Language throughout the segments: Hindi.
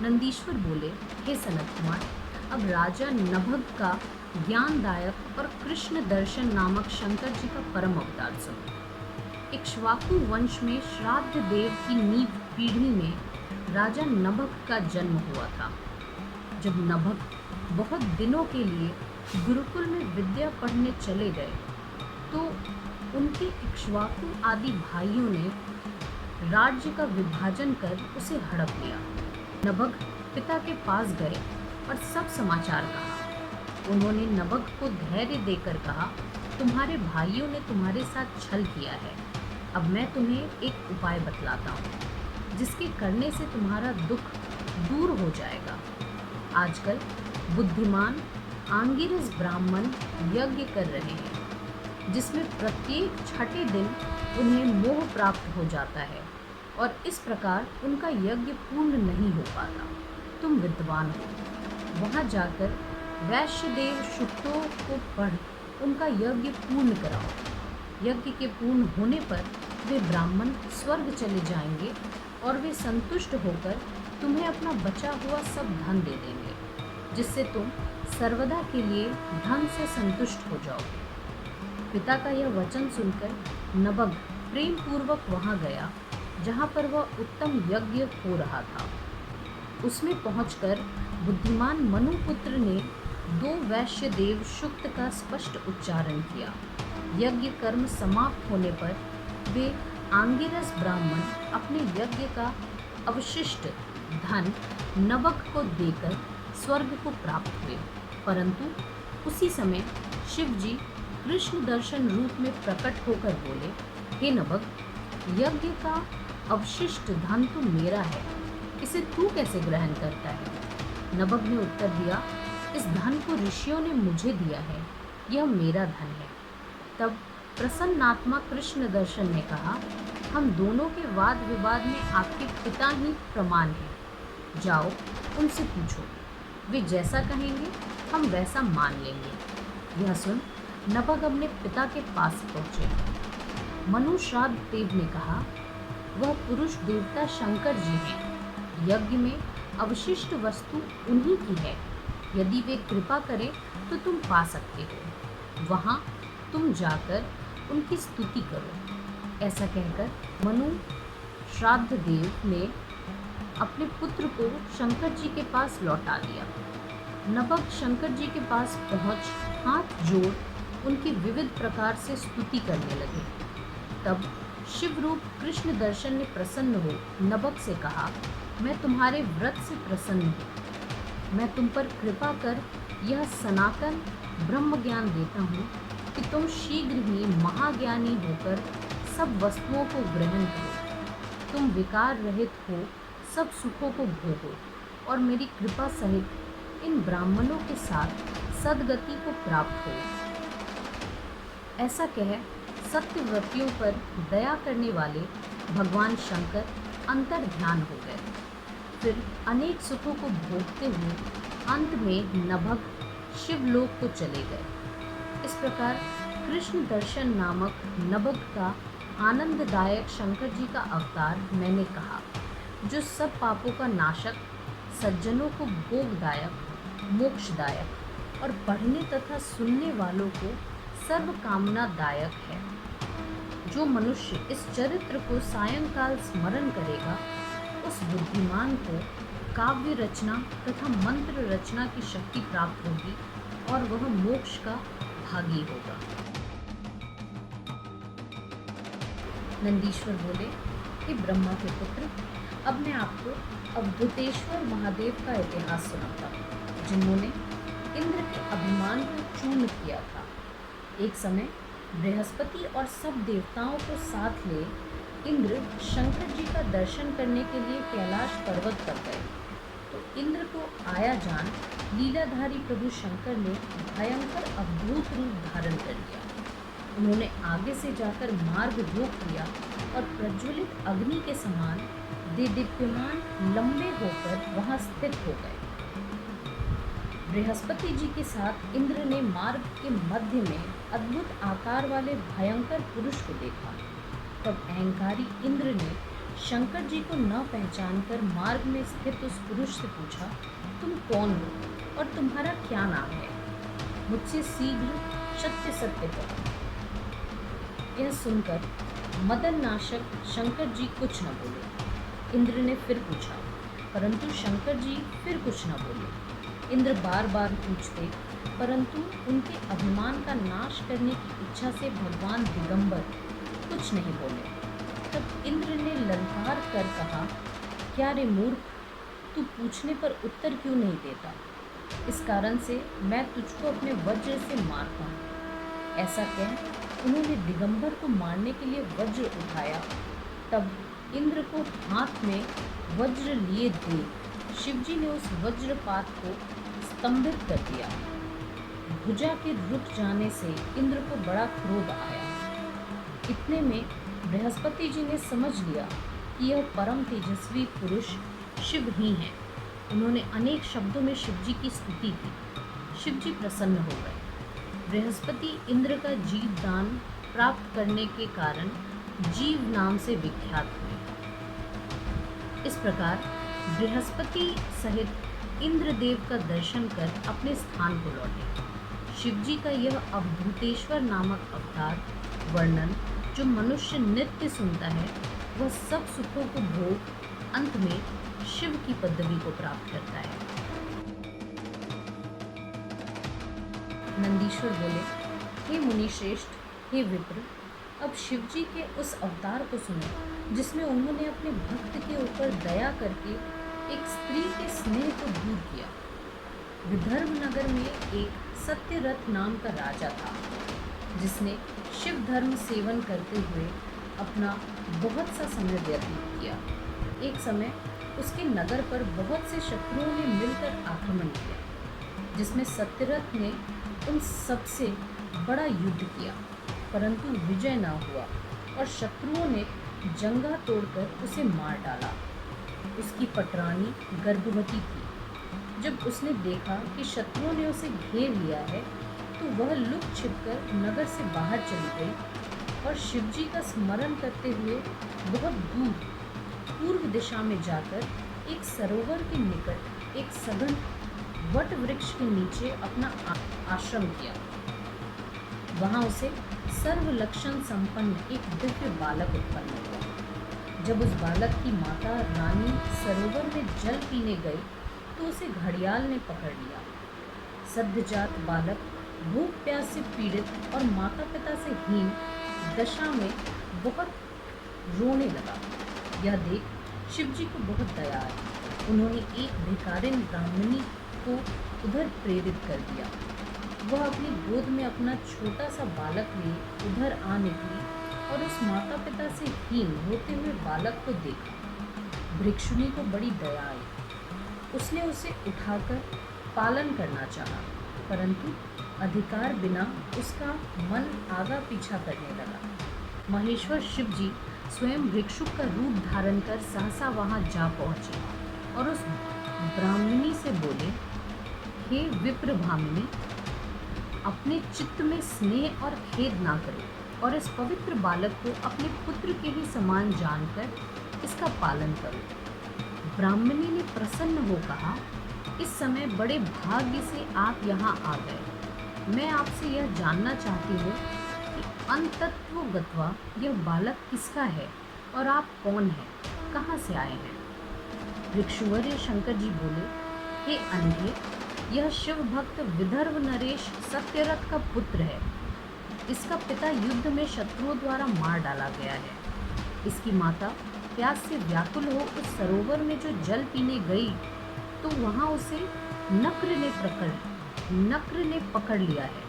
नंदीश्वर बोले, हे सनत कुमार, अब राजा नभग का ज्ञानदायक और कृष्ण दर्शन नामक शंकर जी का परम अवतार सुनो। इक्ष्वाकु वंश में श्राद्ध देव की नींव पीढ़ी में राजा नभग का जन्म हुआ था। जब नभग बहुत दिनों के लिए गुरुकुल में विद्या पढ़ने चले गए तो उनके इक्ष्वाकु आदि भाइयों ने राज्य का विभाजन कर उसे हड़प लिया। नभग पिता के पास गए और सब समाचार कहा। उन्होंने नभग को धैर्य देकर कहा, तुम्हारे भाइयों ने तुम्हारे साथ छल किया है। अब मैं तुम्हें एक उपाय बतलाता हूँ जिसके करने से तुम्हारा दुख दूर हो जाएगा। आजकल बुद्धिमान आंगिरस ब्राह्मण यज्ञ कर रहे हैं जिसमें प्रत्येक छठे दिन उन्हें मोह प्राप्त हो जाता है और इस प्रकार उनका यज्ञ पूर्ण नहीं हो पाता। तुम विद्वान हो, वहाँ जाकर वैश्यदेव सूक्तों को पढ़ उनका यज्ञ पूर्ण कराओ। यज्ञ के पूर्ण होने पर वे ब्राह्मण स्वर्ग चले जाएंगे और वे संतुष्ट होकर तुम्हें अपना बचा हुआ सब धन दे देंगे, जिससे तुम सर्वदा के लिए धन से संतुष्ट हो जाओगे। पिता का यह वचन सुनकर नभग प्रेम पूर्वक वहाँ गया जहाँ पर वह उत्तम यज्ञ हो रहा था। उसमें पहुंचकर बुद्धिमान मनुपुत्र ने 2 वैश्य देव सूक्त का स्पष्ट उच्चारण किया। यज्ञ कर्म समाप्त होने पर वे आंगिरस ब्राह्मण अपने यज्ञ का अवशिष्ट धन नभग को देकर स्वर्ग को प्राप्त हुए। परंतु उसी समय शिव जी कृष्ण दर्शन रूप में प्रकट होकर बोले, हे नभग, यज्ञ का अवशिष्ट धन तो मेरा है, इसे तू कैसे ग्रहण करता है? नभग ने उत्तर दिया, इस धन को ऋषियों ने मुझे दिया है, यह मेरा धन है। तब प्रसन्नात्मा कृष्ण दर्शन ने कहा, हम दोनों के वाद विवाद में आपके पिता ही प्रमाण हैं। जाओ उनसे पूछो, वे जैसा कहेंगे हम वैसा मान लेंगे। यह सुन नभग अपने पिता के पास पहुँचे। मनु श्राद्ध देव ने कहा, वह पुरुष देवता शंकर जी हैं। यज्ञ में अवशिष्ट वस्तु उन्हीं की है। यदि वे कृपा करें तो तुम पा सकते हो। वहाँ तुम जाकर उनकी स्तुति करो। ऐसा कहकर मनु श्राद्ध देव ने अपने पुत्र को शंकर जी के पास लौटा दिया। नभग शंकर जी के पास पहुँच हाथ जोड़ उनकी विविध प्रकार से स्तुति करने लगे। तब शिव रूप कृष्ण दर्शन ने प्रसन्न हो नभग से कहा, मैं तुम्हारे व्रत से प्रसन्न हूँ। मैं तुम पर कृपा कर यह सनातन ब्रह्म ज्ञान देता हूँ कि तुम शीघ्र ही महाज्ञानी होकर सब वस्तुओं को ग्रहण करो। तुम विकार रहित हो सब सुखों को भोगो और मेरी कृपा सहित इन ब्राह्मणों के साथ सद्गति को प्राप्त हो। ऐसा कह सत्यव्रतियों पर दया करने वाले भगवान शंकर अंतर ध्यान हो गए। फिर अनेक सुखों को भोगते हुए अंत में नभग शिवलोक को चले गए। इस प्रकार कृष्ण दर्शन नामक नभग का आनंददायक शंकर जी का अवतार मैंने कहा, जो सब पापों का नाशक, सज्जनों को भोगदायक, मोक्षदायक और पढ़ने तथा सुनने वालों को सर्व कामनादायक है। जो मनुष्य इस चरित्र को सायंकाल स्मरण करेगा, उस बुद्धिमान को काव्य रचना तथा मंत्र रचना की शक्ति प्राप्त होगी और वह मोक्ष का भागी होगा। नंदीश्वर बोले, हे ब्रह्मा के पुत्र, अब मैं आपको अवधूतेश्वर महादेव का इतिहास सुनाता हूँ, जिन्होंने इंद्र के अभिमान को चूर्ण किया था। एक समय बृहस्पति और सब देवताओं को साथ ले इंद्र शंकर जी का दर्शन करने के लिए कैलाश पर्वत पर गए तो इंद्र को आया जान लीलाधारी प्रभु शंकर ने भयंकर अद्भुत रूप धारण कर लिया। उन्होंने आगे से जाकर मार्ग रोक लिया और प्रज्वलित अग्नि के समान देदीप्यमान लंबे होकर वहां स्थित हो गए। बृहस्पति जी के साथ इंद्र ने मार्ग के मध्य में अद्भुत आकार वाले भयंकर पुरुष को देखा। तब अहंकारी इंद्र ने शंकर जी को न पहचानकर मार्ग में स्थित उस पुरुष से पूछा, तुम कौन हो और तुम्हारा क्या नाम है? मुझसे शीघ्र सत्य सत्य कहो। यह सुनकर मदन नाशक शंकर जी कुछ न बोले। इंद्र ने फिर पूछा, परंतु शंकर जी फिर कुछ न बोले। इंद्र बार बार पूछते, परंतु उनके अभिमान का नाश करने की इच्छा से भगवान दिगंबर कुछ नहीं बोले। तब इंद्र ने ललकार कर कहा, क्या रे मूर्ख, तू पूछने पर उत्तर क्यों नहीं देता? इस कारण से मैं तुझको अपने वज्र से मारता हूँ। ऐसा कह उन्होंने दिगंबर को मारने के लिए वज्र उठाया। तब इंद्र को हाथ में वज्र लिए देख शिवजी ने उस वज्रपात को स्तंभित कर दिया। भुजा के रुक जाने से इंद्र को बड़ा क्रोध आया। इतने में बृहस्पति जी ने समझ लिया कि यह परम तेजस्वी पुरुष शिव ही हैं। उन्होंने अनेक शब्दों में शिवजी की स्तुति की। शिवजी प्रसन्न हो गए। बृहस्पति इंद्र का जीव दान प्राप्त करने के कारण जीव नाम से विख्यात हुए। इस प्रकार बृहस्पति सहित इंद्रदेव का दर्शन कर अपने स्थान को लौटे। शिवजी का यह अवधूतेश्वर नामक अवतार वर्णन जो मनुष्य नित्य सुनता है, वह सब सुखों को भोग अंत में शिव की पदवी को प्राप्त करता है। नंदीश्वर बोले, हे मुनिश्रेष्ठ, हे विप्र, अब शिवजी के उस अवतार को सुनो जिसमें उन्होंने अपने भक्त के ऊपर दया करके एक स्त्री के स्नेह को दूर किया। विदर्भ नगर में एक सत्यरथ नाम का राजा था जिसने शिव धर्म सेवन करते हुए अपना बहुत सा समय व्यतीत किया। एक समय उसके नगर पर बहुत से शत्रुओं ने मिलकर आक्रमण किया, जिसमें सत्यरथ ने उन सबसे बड़ा युद्ध किया, परंतु विजय न हुआ और शत्रुओं ने जंगा तोड़कर उसे मार डाला। उसकी पटरानी गर्भवती थी। जब उसने देखा कि शत्रुओं ने उसे घेर लिया है, तो वह लुक छिपकर नगर से बाहर चली गई और शिवजी का स्मरण करते हुए बहुत दूर पूर्व दिशा में जाकर एक सरोवर के निकट एक सघन वट वृक्ष के नीचे अपना आश्रम किया। वहाँ उसे सर्व लक्षण संपन्न एक दिव्य बालक उत्पन्न हुआ। जब उस बालक की माता रानी सरोवर में जल पीने गई तो उसे घड़ियाल ने पकड़ लिया। सद्यजात बालक भूख प्यास से पीड़ित और माता पिता से हीन दशा में बहुत रोने लगा। यह देख शिवजी को बहुत दया आई। उन्होंने एक भिखारिन ब्राह्मणी को उधर प्रेरित कर दिया। वह अपनी गोद में अपना छोटा सा बालक लिए उधर आ निकली और उस माता पिता से हीन होते हुए बालक को देखा। भिक्षुनी को बड़ी दया आई। उसने उसे उठाकर पालन करना चाहा, परंतु अधिकार बिना उसका मन आगा पीछा करने लगा। महेश्वर शिवजी स्वयं भिक्षुक का रूप धारण कर सहसा वहां जा पहुंचे और उस ब्राह्मणी से बोले, हे विप्र भामिनी, अपने चित्त में स्नेह और खेद ना करो और इस पवित्र बालक को अपने पुत्र के ही समान जानकर इसका पालन करो। ब्राह्मणी ने प्रसन्न हो कहा, इस समय बड़े भाग्य से आप यहाँ आ गए। मैं आपसे यह जानना चाहती हूँ कि अंतत्वगत्वा यह बालक किसका है और आप कौन हैं, कहाँ से आए हैं? भिक्षुवर्य शंकर जी बोले, हे अंधे, यह शिव भक्त विदर्भ नरेश सत्यरथ का पुत्र है। इसका पिता युद्ध में शत्रुओं द्वारा मार डाला गया है। इसकी माता प्यास से व्याकुल हो उस सरोवर में जो जल पीने गई तो वहाँ उसे नक्र ने पकड़ लिया है।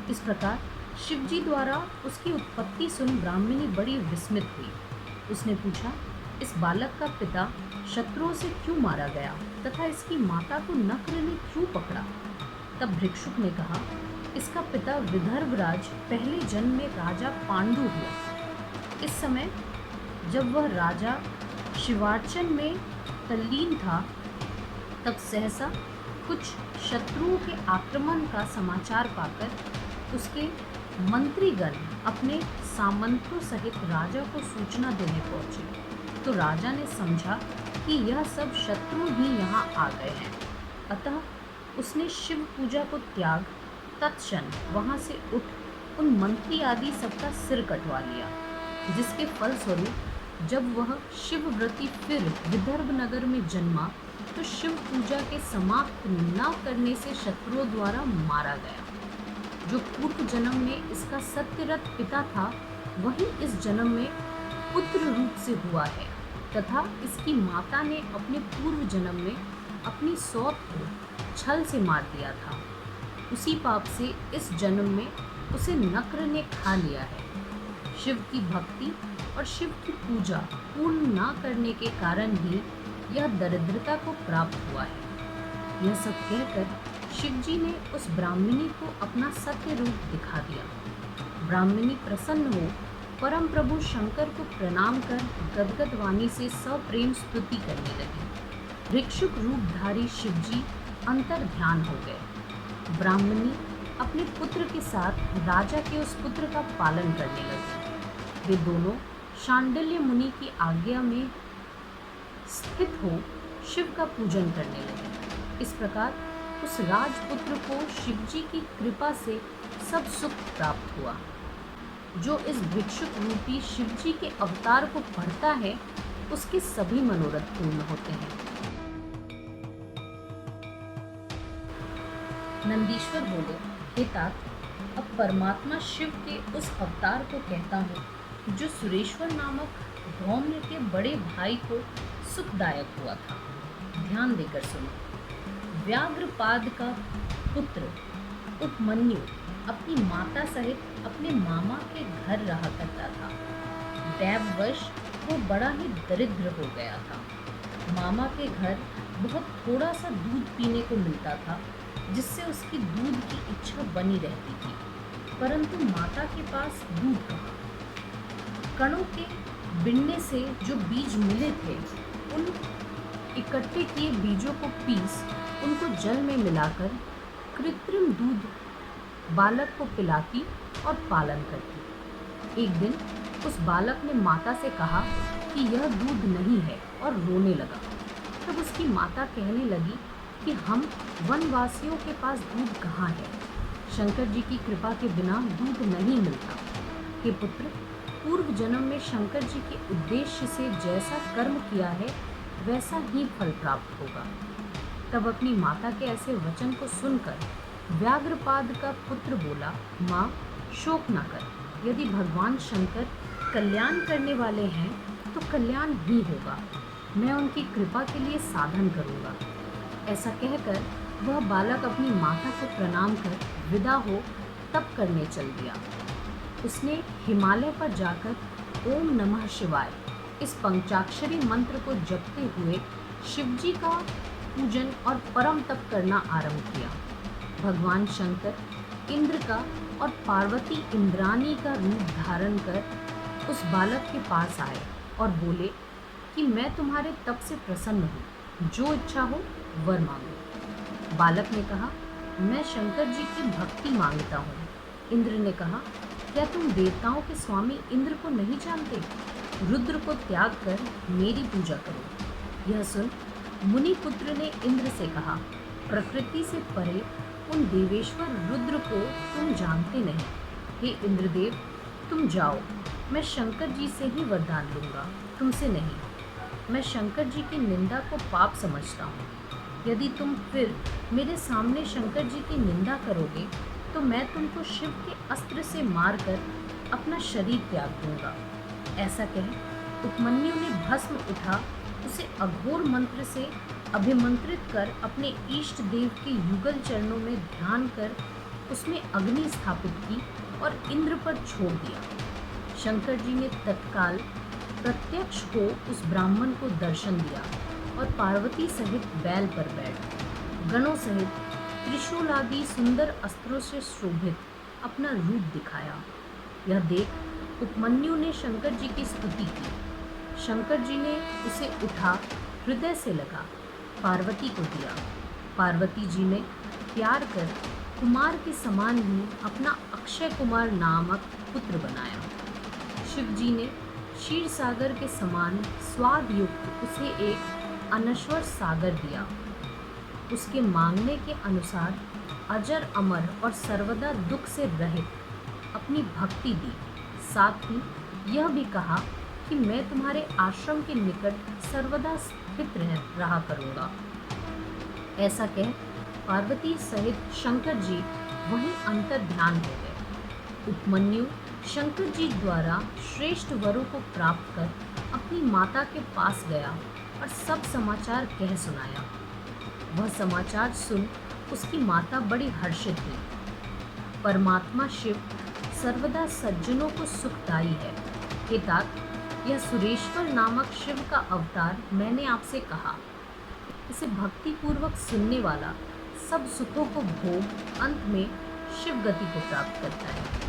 इस प्रकार शिवजी द्वारा उसकी उत्पत्ति सुन ब्राह्मणी बड़ी विस्मित हुई। उसने पूछा, इस बालक का पिता शत्रुओं से क्यों मारा गया तथा इसकी माता को नक्र ने क्यों पकड़ा? तब भिक्षुक ने कहा, इसका पिता विदर्भराज पहले जन्म में राजा पांडु हुआ। इस समय जब वह राजा शिवार्चन में तल्लीन था, तब सहसा कुछ शत्रुओं के आक्रमण का समाचार पाकर उसके मंत्रीगण अपने सामंतों सहित राजा को सूचना देने पहुंचे, तो राजा ने समझा कि यह सब शत्रु ही यहाँ आ गए हैं। अतः उसने शिव पूजा को त्याग तत्क्षण वहाँ से उठ उन मंत्री आदि सबका सिर कटवा लिया, जिसके फलस्वरूप जब वह शिवव्रती फिर विदर्भ नगर में जन्मा तो शिव पूजा के समाप्त न करने से शत्रुओं द्वारा मारा गया। जो पूर्व जन्म में इसका सत्यरथ पिता था, वही इस जन्म में पुत्र रूप से हुआ है, तथा इसकी माता ने अपने पूर्व जन्म में अपनी सौत को छल से मार दिया था। उसी पाप से इस जन्म में उसे नक्र ने खा लिया है। शिव की भक्ति और शिव की पूजा पूर्ण न करने के कारण ही यह दरिद्रता को प्राप्त हुआ है। यह सब कहकर शिवजी ने उस ब्राह्मणी को अपना सत्य रूप दिखा दिया। ब्राह्मणी प्रसन्न हो परम प्रभु शंकर को प्रणाम कर गदगद वाणी से सप्रेम स्तुति करने लगी। भिक्षुक रूपधारी शिवजी अंतर ध्यान हो गए। ब्राह्मणी अपने पुत्र के साथ राजा के उस पुत्र का पालन करने लगी। वे दोनों शांडिल्य मुनि की आज्ञा में स्थित हो शिव का पूजन करने लगे। इस प्रकार उस राजपुत्र को शिवजी की कृपा से सब सुख प्राप्त हुआ। जो इस भिक्षुक रूपी शिवजी के अवतार को पढ़ता है, उसके सभी मनोरथ पूर्ण होते हैं। नंदीश्वर बोले, हे तात, अब परमात्मा शिव के उस अवतार को कहता हूँ जो सुरेश्वर नामक धौम्य के बड़े भाई को सुखदायक हुआ था। ध्यान देकर सुनो। व्याघ्रपाद का पुत्र उपमन्यु अपनी माता सहित अपने मामा के घर रहा करता था। दैववश वो बड़ा ही दरिद्र हो गया था। मामा के घर बहुत थोड़ा सा दूध पीने को मिलता था, जिससे उसकी दूध की इच्छा बनी रहती थी, परंतु माता के पास दूध कहाँ। कणों के बिनने से जो बीज मिले थे, उन इकट्ठे किए बीजों को पीस उनको जल में मिलाकर कृत्रिम दूध बालक को पिलाती और पालन करती। एक दिन उस बालक ने माता से कहा कि यह दूध नहीं है और रोने लगा। तब उसकी माता कहने लगी कि हम वनवासियों के पास दूध कहाँ है, शंकर जी की कृपा के बिना दूध नहीं मिलता। हे पुत्र, पूर्व जन्म में शंकर जी के उद्देश्य से जैसा कर्म किया है वैसा ही फल प्राप्त होगा। तब अपनी माता के ऐसे वचन को सुनकर व्याघ्रपाद का पुत्र बोला, माँ, शोक न कर। यदि भगवान शंकर कल्याण करने वाले हैं तो कल्याण ही होगा। मैं उनकी कृपा के लिए साधन करूँगा। ऐसा कहकर वह बालक अपनी माता को प्रणाम कर विदा हो तप करने चल दिया। उसने हिमालय पर जाकर ओम नमः शिवाय इस पंचाक्षरी मंत्र को जपते हुए शिवजी का पूजन और परम तप करना आरंभ किया। भगवान शंकर इंद्र का और पार्वती इंद्राणी का रूप धारण कर उस बालक के पास आए और बोले कि मैं तुम्हारे तप से प्रसन्न हूँ, जो इच्छा हो वर मांगो। बालक ने कहा, मैं शंकर जी की भक्ति मांगता हूँ। इंद्र ने कहा, क्या तुम देवताओं के स्वामी इंद्र को नहीं जानते? रुद्र को त्याग कर मेरी पूजा करो। यह सुन मुनि पुत्र ने इंद्र से कहा, प्रकृति से परे उन देवेश्वर रुद्र को तुम जानते नहीं। हे इंद्रदेव, तुम जाओ, मैं शंकर जी से ही वरदान लूँगा, तुमसे नहीं। मैं शंकर जी की निंदा को पाप समझता हूँ। यदि तुम फिर मेरे सामने शंकर जी की निंदा करोगे तो मैं तुमको शिव के अस्त्र से मारकर अपना शरीर त्याग दूंगा। ऐसा कह उपमन्यु ने भस्म उठा उसे अघोर मंत्र से अभिमंत्रित कर अपने इष्ट देव के युगल चरणों में ध्यान कर उसमें अग्नि स्थापित की और इंद्र पर छोड़ दिया। शंकर जी ने तत्काल प्रत्यक्ष हो उस ब्राह्मण को दर्शन दिया और पार्वती सहित बैल पर बैठ गणों सहित त्रिशूल आदि सुंदर अस्त्रों से शोभित अपना रूप दिखाया। यह देख उपमन्यु ने शंकर जी की स्तुति की। शंकर जी ने उसे उठा हृदय से लगा पार्वती को दिया। पार्वती जी ने प्यार कर कुमार के समान ही अपना अक्षय कुमार नामक पुत्र बनाया। शिव जी ने क्षीर सागर के समान स्वाद युक्त उसे एक अनश्वर सागर दिया। उसके मांगने के अनुसार अजर अमर और सर्वदा दुख से रहित अपनी भक्ति दी। साथ ही यह भी कहा कि मैं तुम्हारे आश्रम के निकट सर्वदा स्थित रहा करूँगा। ऐसा कह पार्वती सहित शंकर जी वहीं अंतर ध्यान हो गए। उपमन्यु शंकर जी द्वारा श्रेष्ठ वरों को प्राप्त कर अपनी माता के पास गया और सब समाचार कह सुनाया। वह समाचार सुन उसकी माता बड़ी हर्षित हुई। परमात्मा शिव सर्वदा सज्जनों को सुखदायी है। हे तात, यह सुरेश्वर नामक शिव का अवतार मैंने आपसे कहा। इसे भक्तिपूर्वक सुनने वाला सब सुखों को भोग अंत में शिव गति को प्राप्त करता है।